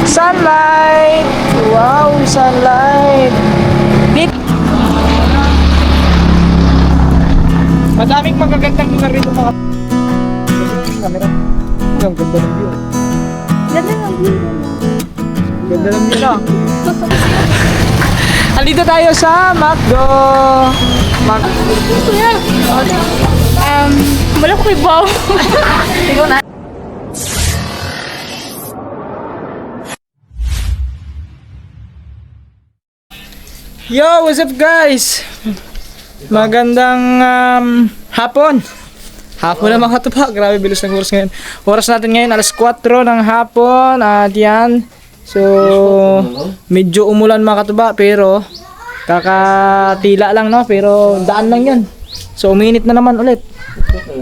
Sunlight! Wow, sunlight! Madaming magagandang lugar rito mga camera. Ang ganda ng view. Ganda ng view. Ganda ng view na. Andito tayo sa McDo. Wala ko ibaw. Ikaw na. Yo, what's up guys? Magandang hapon. Hapon na mga katupa. Grabe bilis ng oras ngayon. Oras natin ngayon alas 4 ng hapon. At yan. So, medyo umulan mga katuba. Pero, kakatila lang no. Pero, daan lang yun. So, uminit na naman ulit.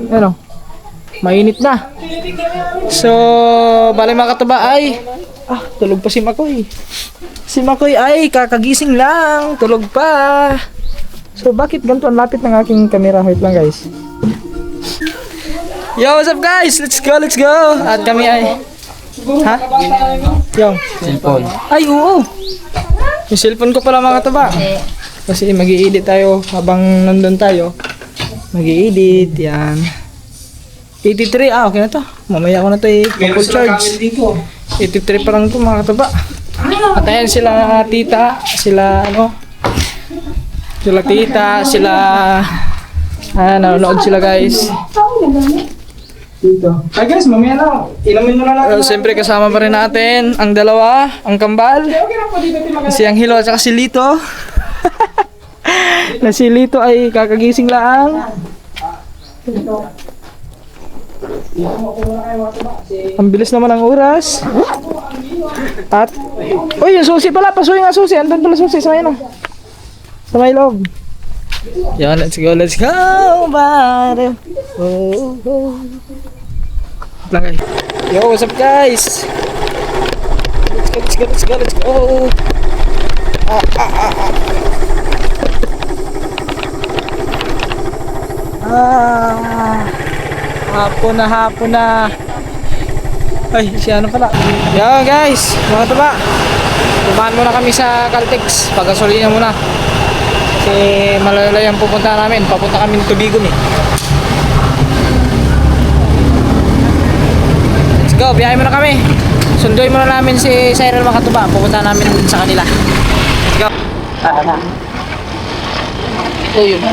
Ano? Mainit na. So, bali mga katuba ay tulog pa si Makoy. Si Makoy ay kakagising lang, tulog pa. So bakit ganito ang lapit ng aking camera? Wait lang guys. Yo, what's up guys? Let's go, let's go. At kami ay Yung cellphone. Ay, oo. Yung cellphone ko pala mga taba. Kasi mag-i-edit tayo habang nandun tayo. Mag-i-edit, yan. 83, okay na to. Mamaya ko na to i-full charge. 83 pa lang to mga taba. At ayan sila tita, sila tita, sila nanonood sila guys. Dito. Ay guys, mamaya na. Ilamin mo na natin. Siyempre kasama pa rin natin ang dalawa, ang kambal. Si Anghelo at saka si Lito. Na si Lito ay kakagising lang. Ang bilis naman ang oras. At uy, yung susi pala, pasuyin nga susi. Andun pala susi, sa may sa may loob. Yan, let's go, let's go, buddy. Oh. Lang guys. Yo, what's up guys? Let's go, let's go, let's go. Hapon na. Ay, si ano pala. Yo guys, mga tuba. Tumaan muna kami sa Caltex. Pagasolina muna. Kasi malalay ang pupunta namin. Papunta kami ng Tubigon eh. Let's go, biyahe muna kami. Sunduin muna namin si Cyril mga tuba. Pupunta namin sa kanila. Let's go. Oh, yun.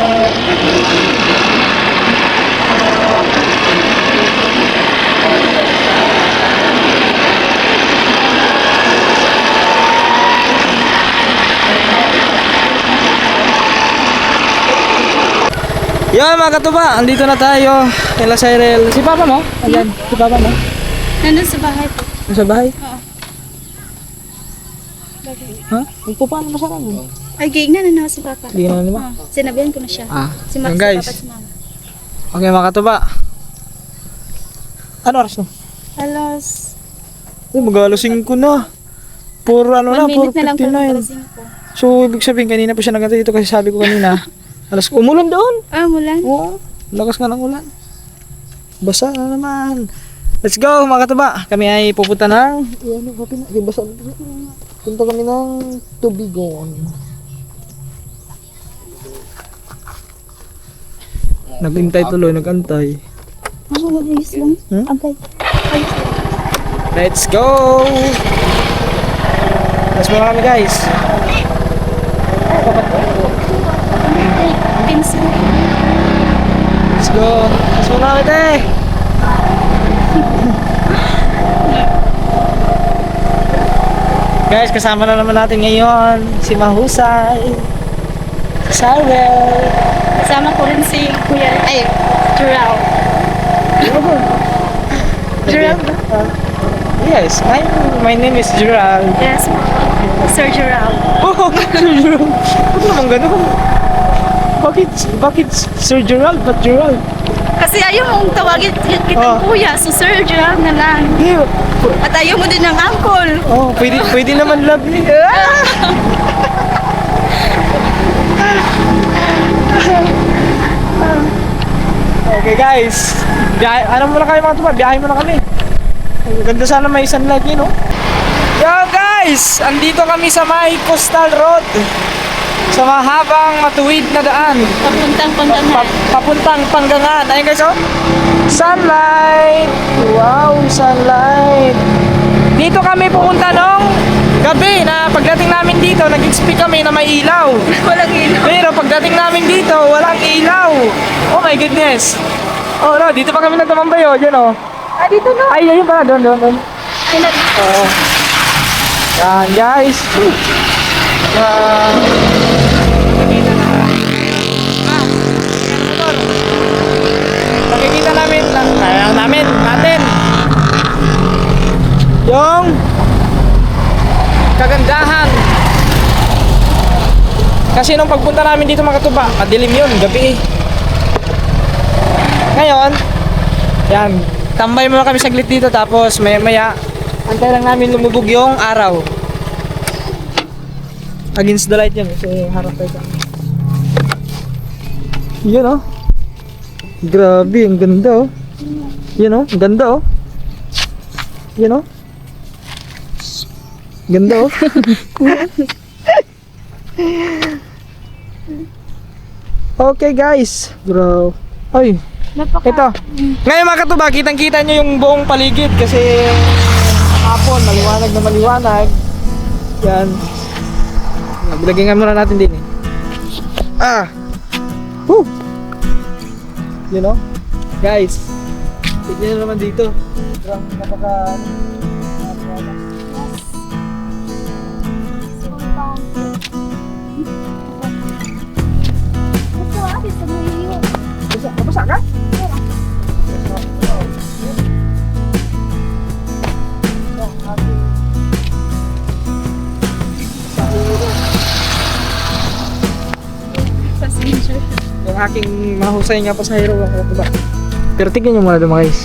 Yo mga katuba, andito na tayo. Kila Cyril. Si papa mo? Ayan, si papa mo. Nandun sa bahay po. Nasa bahay? Oo. Ha? Paano mo sa kanya? Ay, giignan na si papa. Hindi na naman. Sinabihan ko na siya. Si Yan Max, guys. si papa, si mama. Okay mga katuba. Ano oras na? Alas, Mag-alasing ko na. Puro 1 minute na lang po. 4:59. So ibig sabihin kanina pa siya nagantay dito kasi sabi ko kanina. Alas umulan doon. Mulan. Oo. Lakas nga ng ulan. Basa na naman. Let's go mga katuba. Kami ay pupunta ng basa. Punta kami ng Tubigon. Nagintay tuloy, nagantay. Ayos lang. Agay. Let's go! Let's go kami guys. Pinsa. Let's go! Let's go kami tayo! Guys, kasama na naman natin ngayon si Mahusay, si Cyril. Kasama ko rin si Kuya, Gerald. Gerald ba? Yes, my name is Gerald. Yes, Sir Gerald. Oh, Sir Gerald. Ba't naman ganun? Bakit Sir Gerald? Ba't Gerald? Kasi ayaw mong tawagin kitang kuya, so Sir Gerald na lang. Hindi. At ayaw mo din ng uncle. Oh, pwede naman lovely. Okay guys, ano muna kami mga tuba, biyahe muna kami. Ganda sana may sunlight yun, no? Yo guys! Andito kami sa may Coastal Road. Sa mahabang matuwid na daan. Papuntang Panggangan. Papuntang Panggangan. Ayun guys, oh. Sunlight! Wow, sunlight! Dito kami pumunta nung gabi na pagdating namin dito, nag-expect kami na may ilaw. Walang ilaw. Pero pagdating namin dito, walang ilaw. Oh my goodness. Oh no, dito pa kami nagtamambay, oh. Yun, oh. Ah, dito na. Ay, ayun pala, doon. Ay, Oo. Yan, guys. Nakikita namin natin yung kagandahan. Kasi nung pagpunta namin dito mga katuba, madilim yun, gabi. Ngayon, yan, tambay muna kami saglit dito tapos maya antay lang namin lumubog yung araw. Against the light yan kasi harap tayo. Yun, oh. Grabe, ang ganda, oh. Yun, oh, ang ganda, oh. Yun, oh. Ganda, oh. Okay guys, bro. Ay, ito. Ngayon mga katuba, kitang-kita nyo yung buong paligid kasi hapon, maliwanag na maliwanag. Yan. Bilagyan muna natin din, eh. Ah. Woo. You know? Guys, tignan nyo naman dito. Napaka... Nabasa ka? Passenger. Yung aking mahusay nga pasahero ako ba? Pero tignan nyo muna doon mga guys.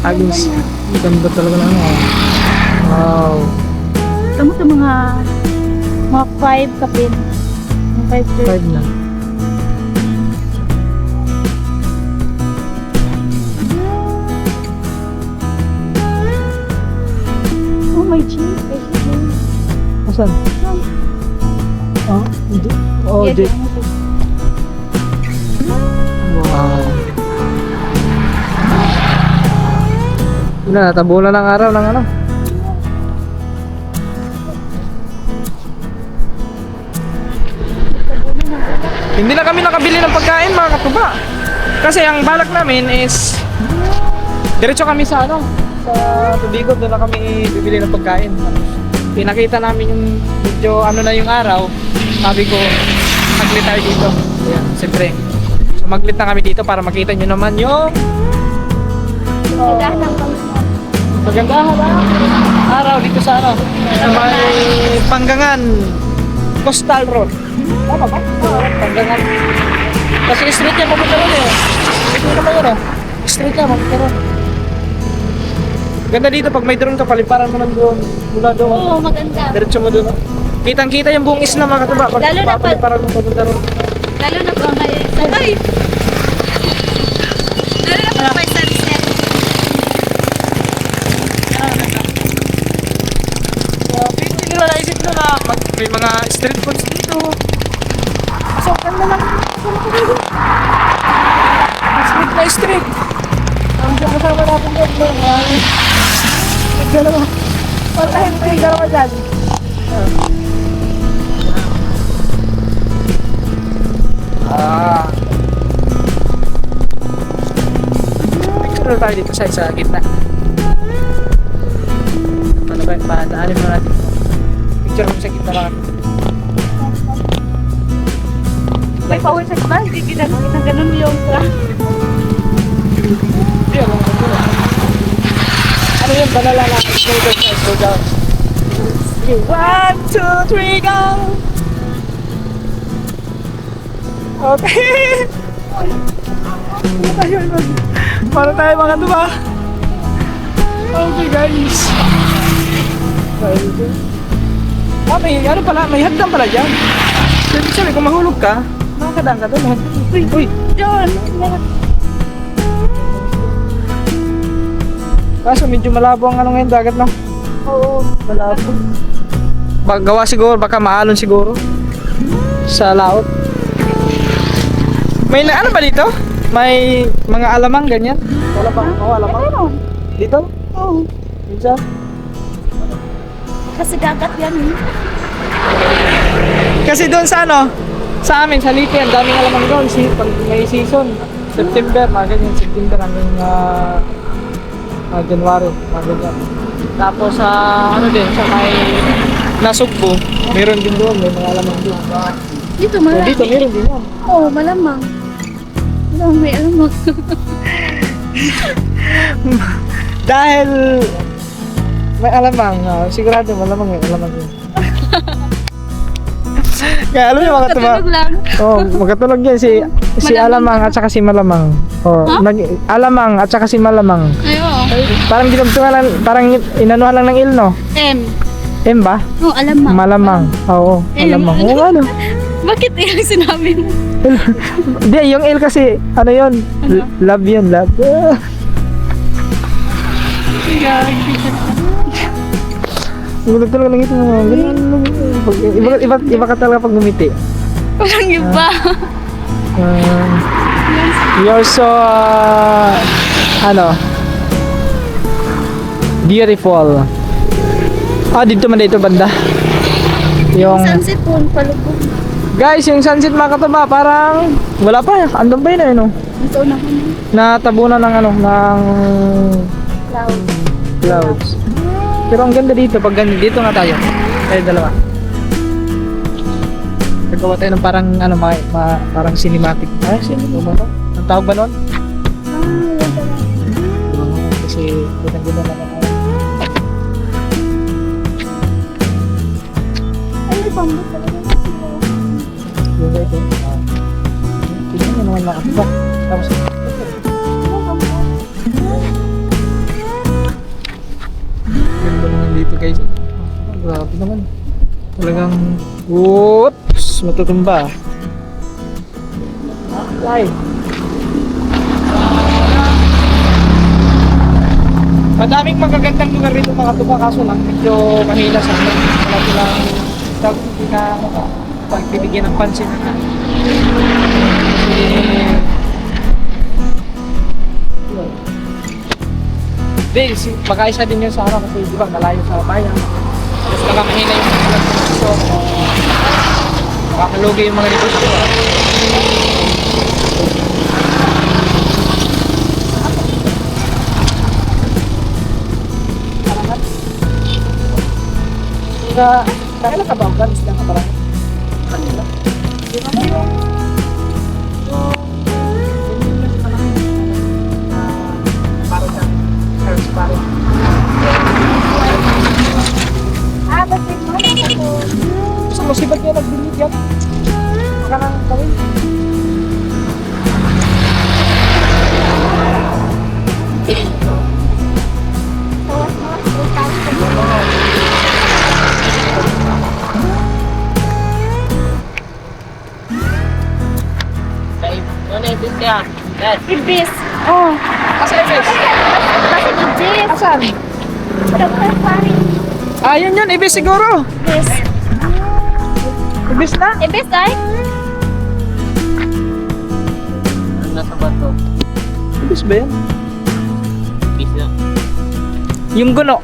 Agos, ganda talaga na ano. Wow. Tamo ito mga 5 kapin. Mga 5 5 na. Oh, may jeep. Asan? Oh, hindi. Oh, Yeah, di. di- Wow. Yun na, natabunan ng araw ng ano. Hindi na kami nakabili ng pagkain mga katuba. Kasi ang balak namin is diretso kami sa ano, sa Tubigo, doon na kami bibili ng pagkain. Pinakita namin yung medyo ano na yung araw. Sabi ko, maglit tayo dito. Ayan, siyempre. So maglit na kami dito para makita nyo naman yung Dahan ng Panggangan. magandahan na araw dito sa ano, sa may Panggangan Coastal Road. Tama ba? Oo, Panggangan. Kasi street niya papunta ron eh. Ito naman yun oh. Street niya papunta ron. Ganda dito pag may drone ka, paliparan mo ng drone mula doon. Oo, maganda. Diretso mo doon. Kitang-kita yung buong isla mga katuba. Pag Lalo na pag- paliparan mo papunta ron. Lalo na po may... Ay! Lalo na po may sunset. Hindi nila naisip na may mga street foods dito. So, ganda lang. Street na street. Ang dyan kasama natin dyan. Dalawa. Patahin mo yung dalawa dyan. Picture na tayo dito sa gitna. Ano ba yung padaanin mo natin? Picture mo sa gitna lang. May power sa ba? Hindi ginagawa na ganun yung Yan, ano yung banala na slow down. 1, 2, 3, go! Okay! Para tayo mga tuba. Okay guys. May ano pala, may hagdan pala dyan. Sabi kung mahulog ka, makakadaan ka doon. Uy! John! Kaso medyo malabo ang ano ngayon dagat, no? Oo. Malabo. Gawa siguro, baka maalon siguro. Sa laot. May ano ba dito? May mga alamang ganyan? Wala ba? Oo, alamang. Meron. Dito? Oo. Dito? Kasi dagat yan eh. Kasi doon sa ano, sa amin, sa Lipi, ang daming alamang doon. Pag may season, September, mga ganyan, September hanggang January, mga ganyan. Tapos sa ano din, sa may Nasugbo, meron din doon, may mga alamang doon. Dito So, marami. dito meron din yan. Oo, malamang. May alamang. Dahil may alamang, sigurado malamang may alamang yun. Kaya alam niyo mga tuba. Katulog lang. Oh, magkatulog yan si Alamang at saka si Malamang. Oh, Alamang at saka si Malamang. Ayo. Parang dinugtungan lang, parang inanuhan lang ng il, no? M. M ba? Oo, alamang. Malamang. Oo, Malamang. Oo, ano? Bakit yung sinabi mo? Hindi, yung il kasi, ano yun? Love yun, love. Magkatulog lang ito. Iba ka talaga pag ngumiti. Parang iba. You're so ano, beautiful. Dito man dito banda. Yung Sunset po, palubog. guys, yung sunset mga katuba, parang wala pa. Andun pa yun, no? Ito na ko na. Natabunan ng ano, ng Cloud. clouds. Pero ang ganda dito pag ganito, dito nga tayo. Tayo dalawa. Nagawa tayo ng parang ano, parang cinematic. Cinematic ba 'to? Ang tawag ba nun? Yan pala. Kasi ganda naman. Ay, pambot talaga. Yung ito. Tignan nyo naman mga katuba. Tapos ganda naman dito guys. Grabe naman. Talagang whoops, matutumba. Live. Madaming magagandang lugar dito mga tuba, kaso lang medyo mahina sa akin. Wala silang hindi na pagbibigyan ng pansin na baka isa din yun sa ano kasi di ba malayo sa bayan. Tapos nakamahina yung mga negosyo. Makakalugi yung mga negosyo. Kailan ka ba? Galis lang ka parang? Kanila? Di ba kayo? Para sa church para. Bakit mo? Gusto mo sibat niya nagbilit yan? Baka nang kawin. Ibis. Oh. Asa Ibis? Bakit ibis? Asan? Dr. Pari. Yun yun, Ibis siguro. Ibis. Ibis na? Ibis ay? Nasa bato. Ibis ba yan? Bisa. Yung guno.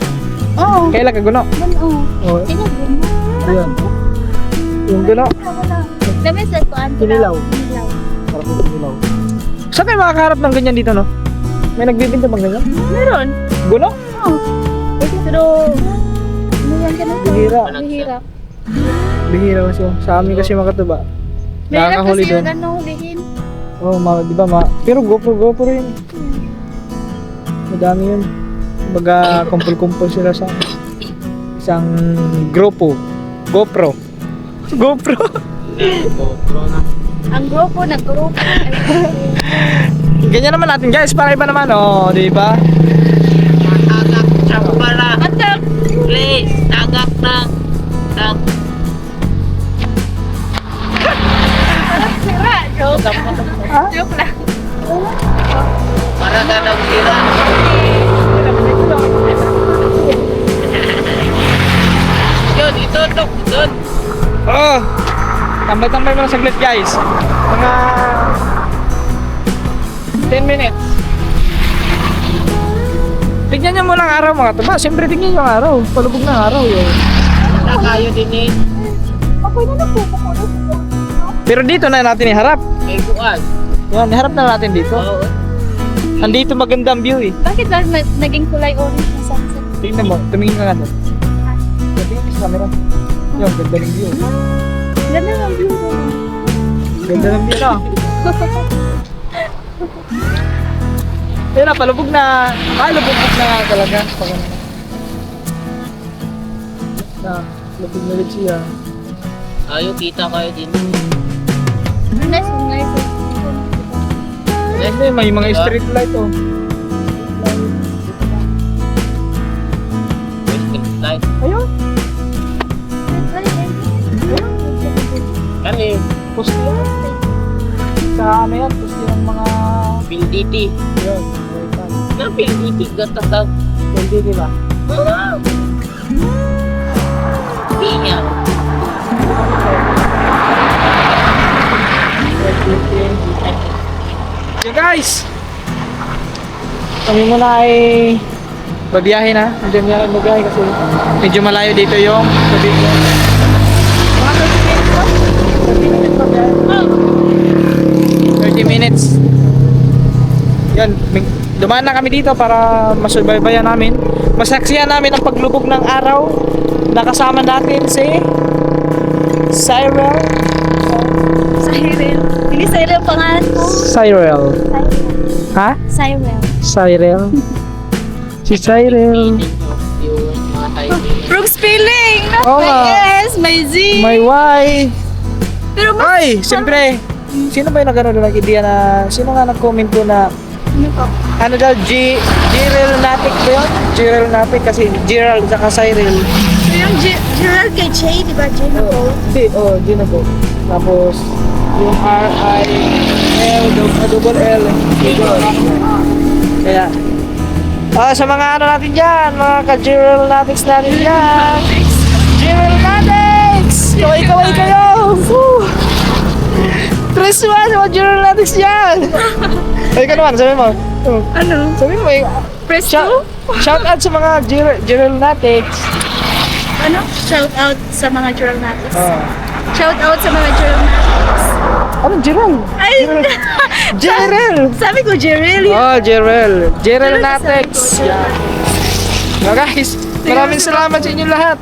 Oo. Kailan ka guno? Oo. Oo. Sino gumo? Ayun. Yung guno. Dami sa kuan. Kinilaw. Kinilaw. Parang kinilaw. Saan kayo makakaharap ng ganyan dito, no? May nagbibinta bang ganyan? Meron. Guno? Oo. Pero, ano yan ka na? Bihira. Bihira. Bihira kasi. Sa amin kasi makatuba. Meron Nakakahuli kasi doon. yung ano, hulihin. Oo, di ba pero GoPro rin. Madami yun. Baga, kumpul-kumpul sila sa isang grupo. GoPro. GoPro na. Ang grupo, nag-grupo. Ganyan naman natin guys, para iba naman, di ba? Tagak siya pala. Atak! Please, tagak na. Sira! Joke. Joke lang. Para ka nang sila. Tambay-tambay muna saglit guys. Mga 10 minutes. Tignan nyo muna ang araw mga tuba. Siyempre tignan nyo ang araw. Palubog na ang araw yun. Wala kayo din eh. Pero dito na natin iharap. May buwan. Yan, iharap na natin dito. Oo. Andito magandang view eh. Bakit ba naging kulay orange na sunset? Tingnan mo, tumingin ka nga doon. Tingin sa camera. Yung ganda ng view. Ganda ng view doon. Ganda ng view na. Yun na, palubog na. Lubog na nga talaga. Pag ano. Lubog na rin siya. Ayaw, kita kayo din. Nice, nice. Hindi, may mga street light oh. May street light. Ayun, Kani, poste yan. Sa ano yan, poste ng mga... PLDT. Yun, wifi. Na PLDT, gatas. Hindi, di ba? Hindi niya. So guys, kami muna ay babiyahe na. Hindi na babiyahe kasi medyo malayo dito yung sabi ko. Mga 30 minutes ba? 30 minutes babiyahe. 30 minutes. Yan, dumaan na kami dito para masubaybayan namin. Masaksihan namin ang paglubog ng araw. Nakasama natin si Cyril. Cyril. Hindi Cyril ang pangalan ko. Cyril. Ha? Cyril. Cyril. Si Cyril. Wrong spelling! Oo May nga. S, may Z. May Y. Pero mas... Ay, siyempre. Sino ba yung nag-ano doon, nag-idea na, sino nga nag-comment doon na, Ano ko? ano daw, Gerald Natic ba yun? Gerald Natic kasi Gerald saka Cyril. Yung Gerald kay Jay, di ba? Jay na po. Hindi, Gina po. Tapos, yung R-I-L, double L. Kaya, sa mga ano natin dyan, mga ka-Gerald Natics natin dyan. Gerald Natics! Kaway-kaway kayo! Woo! Tres one, mga Gerald Natics dyan! Ay ka naman, sabi mo. Ano? Sabi mo, Press shout out sa mga Gerald Natics. Ano? Shout out sa mga Gerald Natics. Oh. Shout out sa mga Gerald Natics. Ano, Gerald? Ay! Gerald! Sabi ko Gerald. Oh, Gerald. Gerald Ano sabi Natics. ko? Yeah. Guys, maraming salamat sa inyo lahat.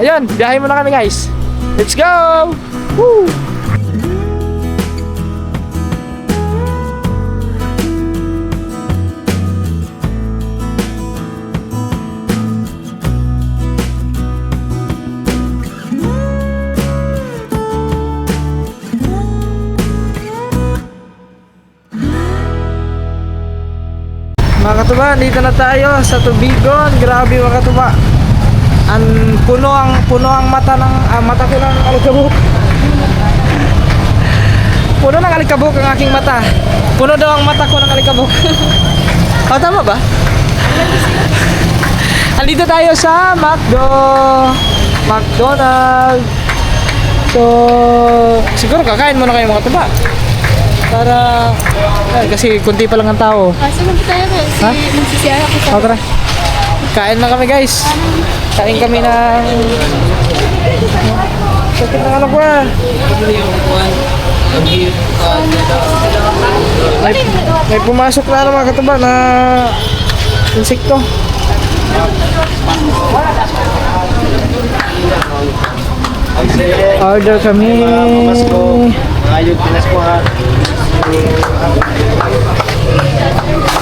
Yun, biyahe muna kami guys. Let's go! Woo! Mga katuba, dito na tayo sa Tubigon. Grabe mga katuba. Puno ang mata ng mata ko ng alikabok. Puno ng alikabok ang aking mata. Puno daw ang mata ko ng alikabok. Tama ba? Andito tayo sa McDonald's. So, siguro kakain muna kayo mga katuba. Para kasi kunti pa lang ang tao. Saan ba tayo kasi Ha? magsisiyara ko sa... Tara. Kain na kami guys. Kain kami ng... Sakit ng ano ko ah. May pumasok na ano mga katuba na insekto. Order kami. Ayun, pinas ko ha.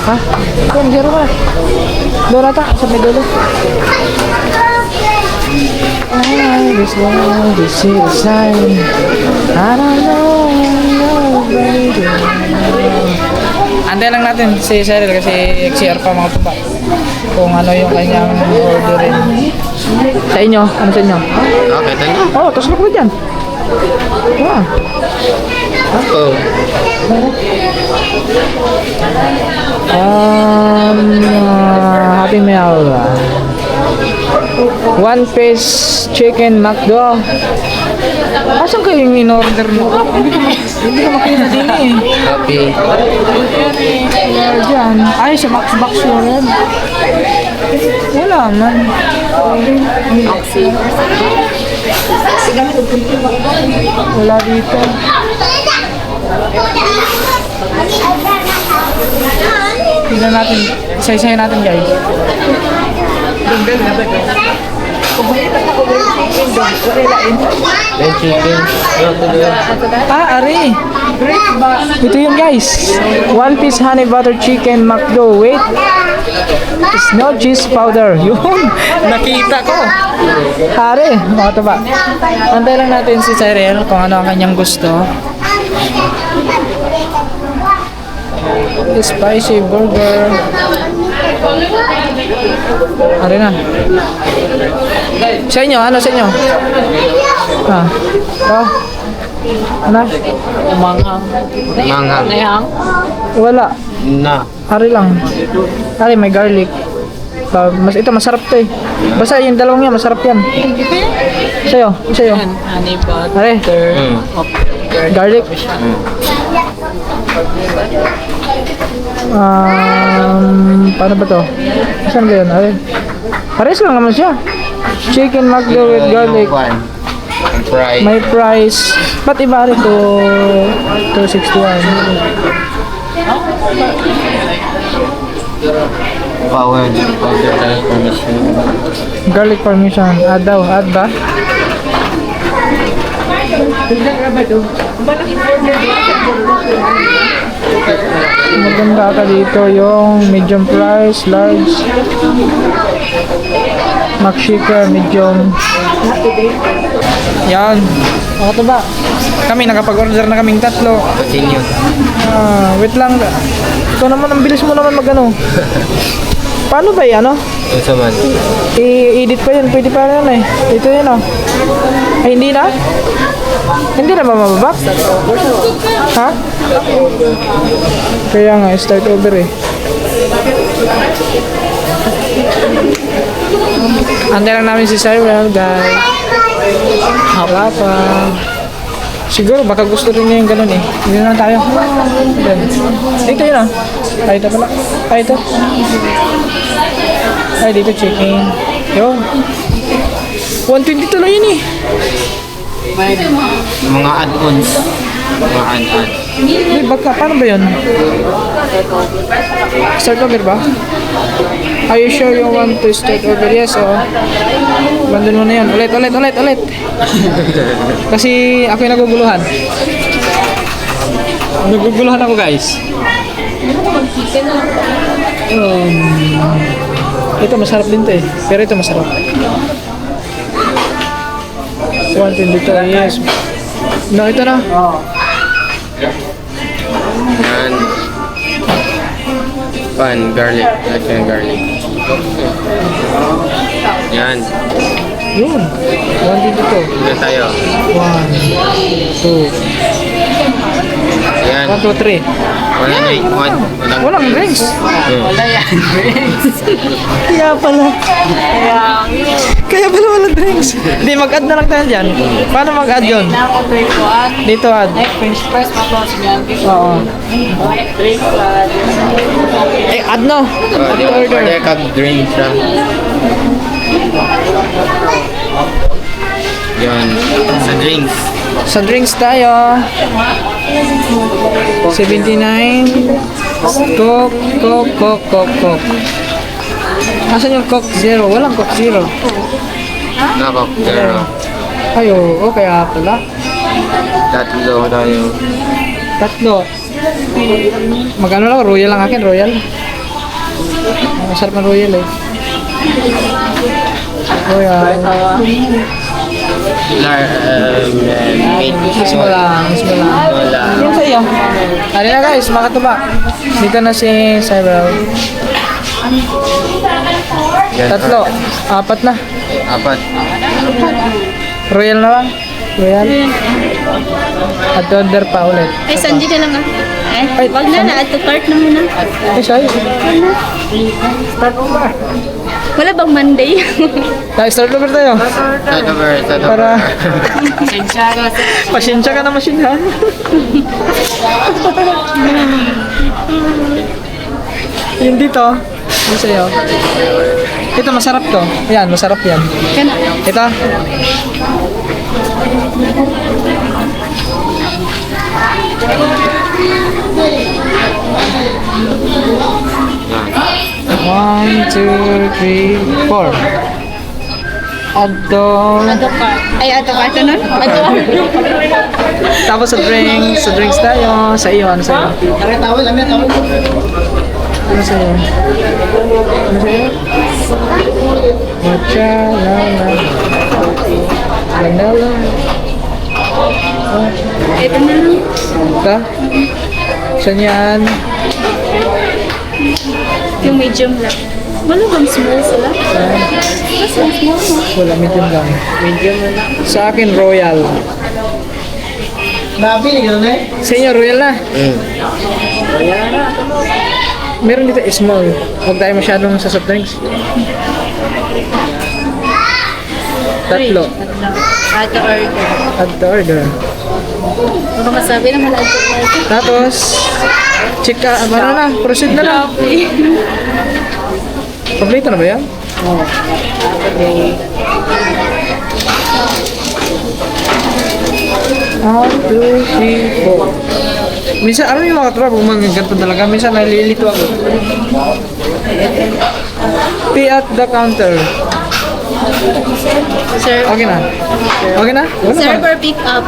Ha? Ito, mag-zero ka. Doon ata, sa may dulo. This is the sign. I don't know, baby. Anday lang natin si Cyril kasi XCR pa mga tuba. Kung ano yung kanyang orderin. Sa inyo? Ano sa inyo? Okay, tayo. Oh, tapos na ko dyan. Wow. Oh. Happy Meal. One piece chicken McDo. Asan kayo yung in-order mo? Hindi ko makita din eh. Happy. Wala dyan. Ay, sa box yun. Wala man. Wala dito. Tignan natin. Isa-isahin natin guys. Then chicken. Ano to do? Ah, ari. Ito yun guys. 1 piece honey butter chicken McDo with snow cheese powder. Yun. Nakita ko. Ari. Mga ito ba? Antay lang natin si Cyril kung ano ang kanyang gusto. Spicy burger. Ari na. Sa inyo? Ano sa inyo? Ah. Oh. Ano? Manghang. Wala. Na. Ari lang. Ari, may garlic. Ito masarap to eh. Basta yung dalawang yan, masarap yan. Sa'yo. Honey butter. Ari, garlic. Paano ba to? Saan ba yun? Ari. Pares lang naman siya. Chicken McDo with garlic. And fry. May price. Ba't iba rin to 261? Power. Powder transformation. Garlic parmesan. Add daw. Add ba? Maganda ka dito yung medium price, large. McShaker, medium. Yan. O ito ba? Kami, nakapag-order na kaming tatlo. Continue. Wait lang. Ikaw naman, ang bilis mo naman mag-ano. Paano ba yan, ano? Yung sa man. I-edit pa yun. Pwede pa yan eh. Ito yun, oh. Ay, hindi na? Hindi na ba mababa? Ha? Kaya nga, start over eh. Antay lang namin si Cyril, guys. Wala pa. Siguro, baka gusto rin niya yung ganun eh. Hindi na tayo. Then, dito yun ah. Ay, ito pala. Ay, ito. Ay, dito chicken. Yun. 120 lang yun eh. Mga add-ons. Mga add-on. Ay, baka, paano ba yun? Start over ba? Are you sure you want to start over? Yes, oh. Bandon mo na yun. Ulit. Kasi ako yung naguguluhan. Naguguluhan ako, guys. Ito, masarap din to eh. Pero ito masarap. 122, yes. No, ito na. Yan. Pan, garlic. Ito yung garlic. Yan. Yun. 122. Ito tayo. 1, 2. Yan. 1, 2, 3. Walang drinks. Wala yan. Kaya pala. Kaya pala walang drinks. Hindi, mag-add na lang tayo dyan. Paano mag-add yun? Dito add. Oo. Eh, add no. Add yung order. Order kag drinks siya. Yan. Sa drinks. Sa drinks tayo. 79. Coke. Asan yung Coke Zero? Walang Coke Zero. Nakok. Zero. Ay, oo. Kaya pala. Tatlo tayo. Tatlo. Magkano lang? Royal lang akin. Royal. Masarap na Royal eh. Royal. Mas mo lang. Wala. Yan sa iyo. Ano na guys, makatuba. Dito na si Cyril. Yan. Tatlo. Apat na. Apat. Royal na lang. Royal. At order pa ulit. Ay, Sanji ka lang ah. Ay, Wag na, na-add to cart na muna. Ay, sorry. Start mo ba? Wala bang Monday? Start over tayo. Start over. Para... Pasensya ka na masinhan. Yung dito. Yung sa'yo. Ito, masarap to. Ayan, masarap yan. Kana. Ito. One, two, three, four. Addo. Ay, ato ka. Ito nun? Ato. Tapos sa drinks tayo. Sa iyo, ano sa'yo? Ano sa'yo? Ano sa'yo? Matcha, lala. Vanilla. Ito na lang. Ito? Saan yan? Yung medium lang. Wala bang small sila? Mas yung small mo. Wala, medium lang. Medium na lang. Sa akin, royal. Nabili ka na Sa inyo, royal na. Meron dito small. Huwag tayo masyadong sa soft drinks. Tatlo. Ato order. Add to order. Baka masabi naman ato order. Tapos, chika, ano na, proceed na lang. Kompleto na ba yan? Oo. One, two, three, four. Minsan, ano yung mga tropa, kung mga ganito talaga, minsan nalilito ako. Pay at the counter. Serve. Okay na? Okay na? Wala Serve pa. or pick up?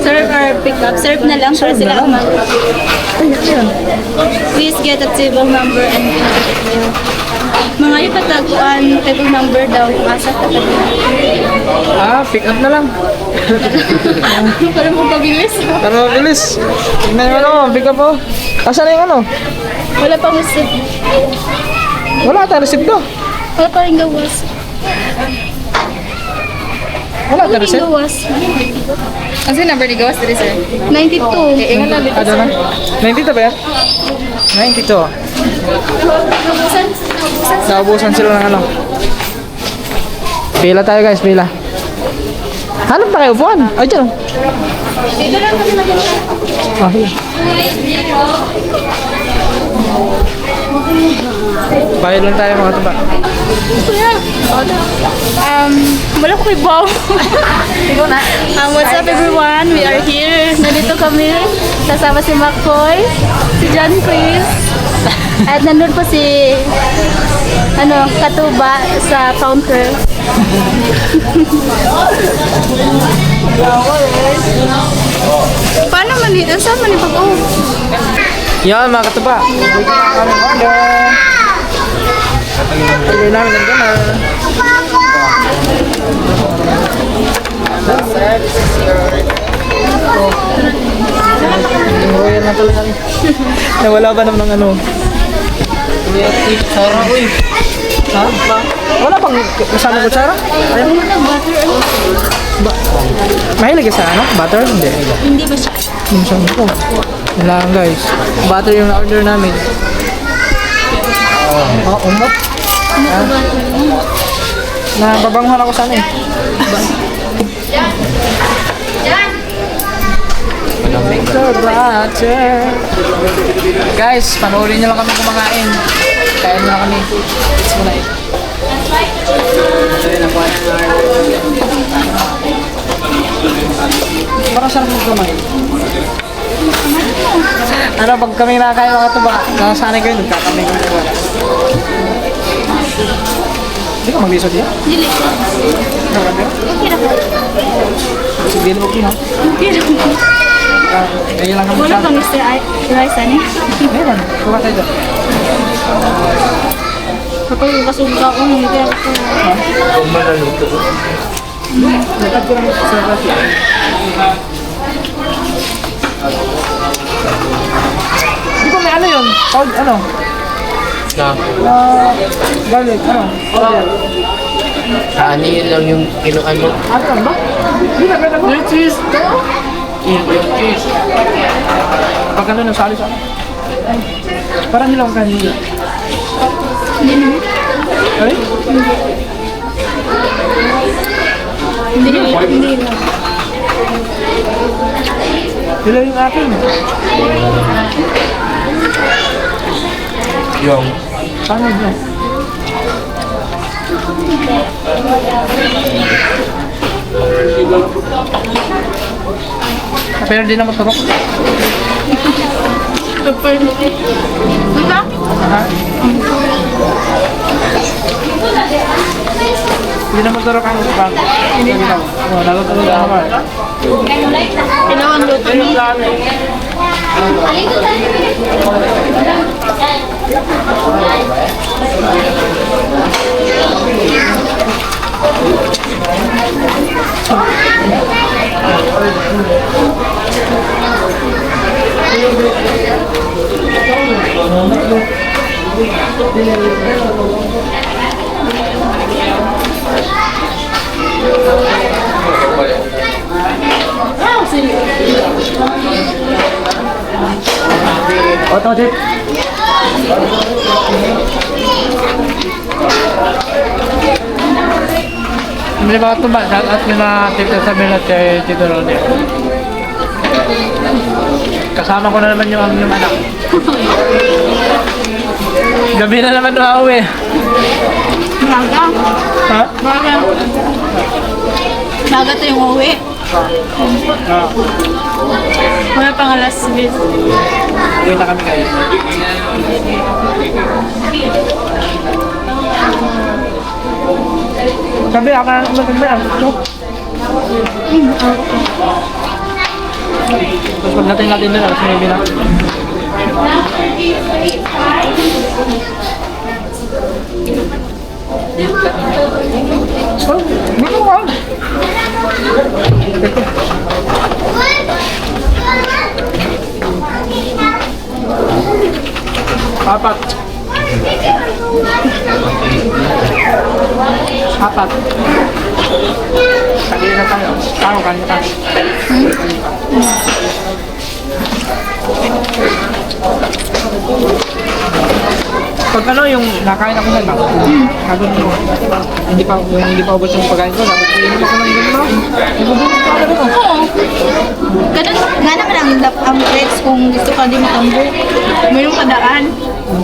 Serve or pick up? Serve na lang para Serve sila na ang lang. Ay, ano yan? Please get a table number and mga yung pataguan, table number daw, asa pataguan. Pick up na lang. Para mo pabilis. Pero mabilis. Tingnan yung ano, pick up po. Asan na yung ano? Wala pang receipt. Wala tayong receipt do. Wala pa rin gawas. Wala tayong receipt. Gawas. Ano yung number ni Gawas dito, sir? 92. Ingat lang dito, Ano sir. na? 92 ba yan? 92. Naubusan. Naubusan sila ng ano. Pila tayo guys, pila. Hanap na kayo upuan. Ay, dyan. Dito lang kami na Okay. Bayad lang tayo mga tuba. Wala ko kay Bob. What's up everyone? We are here. Nandito kami. Kasama si McCoy, si John Chris, at nandun po si Katuba sa counter. Paano man dito? Saan man ipag-oh? Yan mga katuba. Bigyan na kami order. Pagay namin ng gana. Royal na talaga. Nawala ba naman ng ano? Sarap ko Ha? Wala pang kasama kutsara? Ayun. Mahilig ka sa ano? Butter? Hindi. Hindi ba siya? Yung saan ko. Yun lang guys. Butter yung na-order namin. Umot. Nababanguhan ako sana eh. Butter. Guys, panoorin nyo lang kami kumakain. Kain mo na kami. It's muna eh. Parang sarap mo kumain. Ano, pag kami nakakain mga tuba, nakasanay kayo, nagkakamay ko yung wala. Hindi ka mag-lisod yan? Dili. Nakabi? Okay na po. Sige, di mo kino. Okay na po. Kaya lang kami Wala siya. pang Mr. Rice, ano? Meron, kuha tayo dyan. Kapag kasuga ko, hindi ako. Kung malaluto ko. Lakad ko lang sa kasi. Di ba may ano yun? Ano? Garlic, ano? Order. Ano yun lang yung kinuan mo? Ano lang ba? Di ba ganda ko? Cheese! Yung cheese. Pag ano, nasali sa ano? Parang nilang kanina. Hindi naman. Ay? Hindi lang. Sila yung akin. Yung Paano yun? Pero di na maturok. Super. Diba? Ha? Hindi na maturok ang bang. Hindi na. Oh, nalutulog na ako. Pinawang luto ni. Otosit. Hindi ba ito ba? At may na-tip sa bilat kay Tito Ronnie. Kasama ko na naman yung anak. Gabi na naman uuwi. Maga. Ha? Maga. Maga ito yung uwi. Wala pang alas 10. Uwi na kami kayo. Sabi, ako na naman. Tapos pagdating natin doon, alas 9 na. Oh, dito ka. Apat. Apat. Kanina na tayo. Kanina tayo. Pag ano yung nakain ako na lang, sabi mo, hindi pa ubos yung pagkain ko, dapat hindi ako ng gano'n. Ibubulong ka agad ako. Oo. Ganun, nga naman ang plates kung gusto ka di matambo. Mayroong kadaan.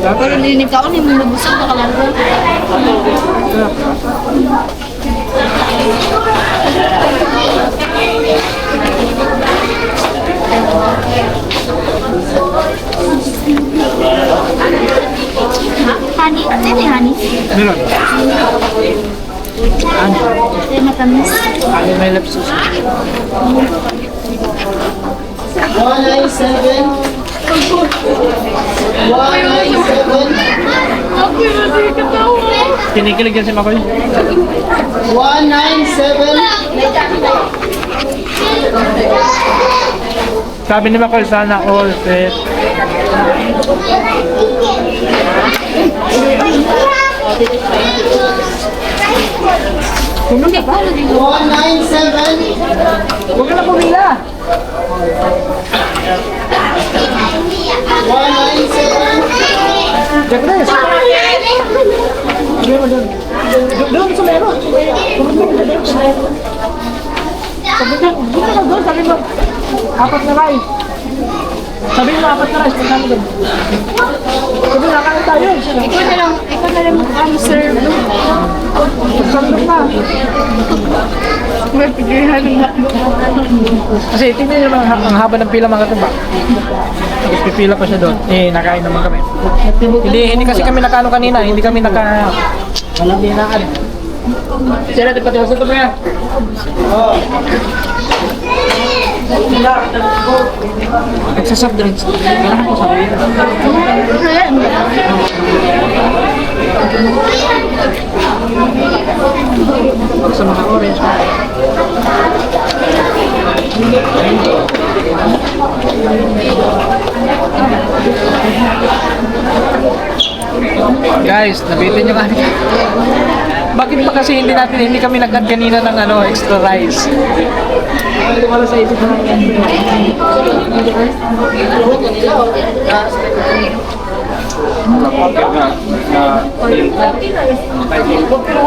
Pero nilinig ka, hindi mo nabusog na kalaro. Honey? Ano yung honey? Meron. Ano? Ay, matamis. Ano may lapsus? 197. Kinikilig yan si Makoy. 197. Sabi ni Makoy, sana all set. Hindi ko, hindi ko. 197. Huwag ka na pumila. 197. Jack Reyes. Doon sa meron. Sabi mo, apat na rice. Sabi mo, apat na rice. Pagkano doon? Sabi mo, nakain tayo. Ikaw na lang mag-serve. Sandok na. May pigrihan ng lakbo. Kasi tingnan nyo naman ang haba ng pila mga katuba. Tapos pipila pa siya doon. Eh, nakain naman kami. Hindi kasi kami nakano kanina. Hindi kami walang dinaan. Sila, di pati sa ito ba yan? Nagsasoft drinks. Kailangan ko sabi yun. Sa mga orange. Guys, nabitin yung kami. Bakit ba kasi hindi kami nag-add kanina ng extra rice? Hindi ko sa isip na yan. na